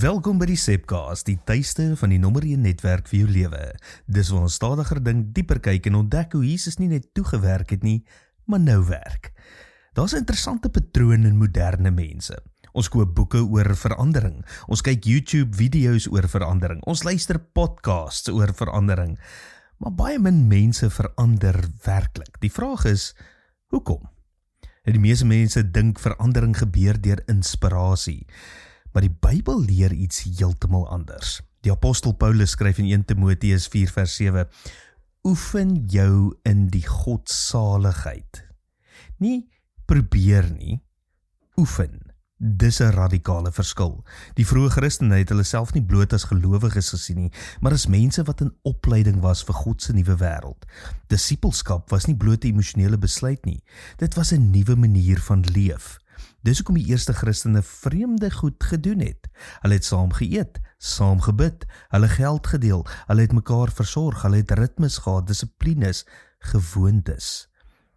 Welkom by die Sepcast, die tuiste van die nommer 1 netwerk vir jou lewe. Dis waar ons stadiger dink, dieper kyk en ontdek hoe Jesus nie net toegewerk het nie, maar nou werk. Daar's 'n interessante patroon in moderne mense. Ons koop boeke oor verandering, ons kyk YouTube video's oor verandering, ons luister podcasts oor verandering, maar baie min mense verander werklik. Die vraag is, hoekom? Die meeste mense dink verandering gebeur deur inspirasie. Maar die Bybel leer iets heeltemal anders. Die apostel Paulus skryf in 1 Timoteus 4 vers 7, oefen jou in die godsaligheid. Nie probeer nie, oefen. Dis 'n radikale verskil. Die vroeë Christene het hulle self nie bloot as gelowiges gesien nie, maar as mense wat in opleiding was vir God se nuwe wêreld. Disippelskap was nie bloot 'n emosionele besluit nie. Dit was 'n nuwe manier van leef. Dis hoekom die eerste Christene vreemde goed gedoen het. Hulle het saam geëet, saam gebid, hulle geld gedeel, hulle het mekaar versorg, hulle het ritmes gehad, dissiplines, gewoontes.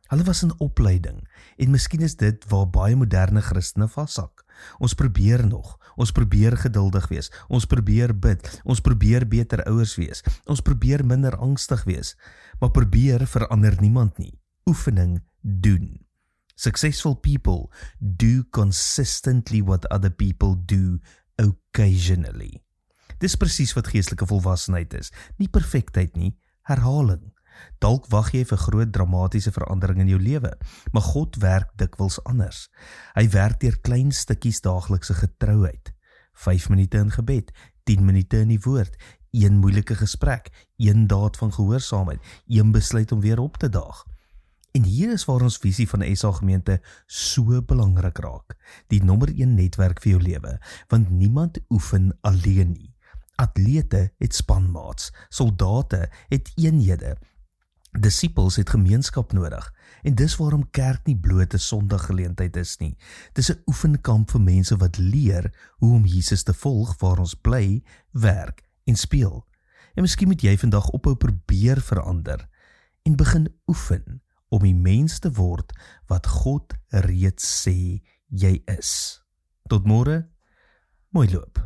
Hulle was in opleiding, en miskien is dit waar baie moderne Christene vassak. Ons probeer nog, ons probeer geduldig wees, ons probeer bid, ons probeer beter ouers wees, ons probeer minder angstig wees, maar probeer verander niemand nie. Oefening doen. Successful people do consistently what other people do occasionally. Dis presies wat geestelike volwassenheid is. Nie perfektheid nie, herhaling. Dalk wag jy vir groot dramatiese verandering in jou lewe, maar God werk dikwels anders. Hy werk deur klein stukkies daaglikse getrouheid. 5 minute in gebed, 10 minute in die woord, 1 moeilike gesprek, 1 daad van gehoorsaamheid, 1 besluit om weer op te daag. En hier is waar ons visie van die SA gemeente so belangrik raak. Die nommer 1 netwerk vir jou lewe, want niemand oefen alleen nie. Atlete het spanmaats, soldate het eenhede, disippels het gemeenskap nodig, en dis waarom kerk nie bloot 'n sondaggeleentheid is nie. Dis 'n oefenkamp vir mense wat leer hoe om Jesus te volg waar ons bly, werk en speel. En miskien moet jy vandag ophou probeer verander en begin oefen om die mens te word wat God reeds sê jy is. Tot môre, mooi loop.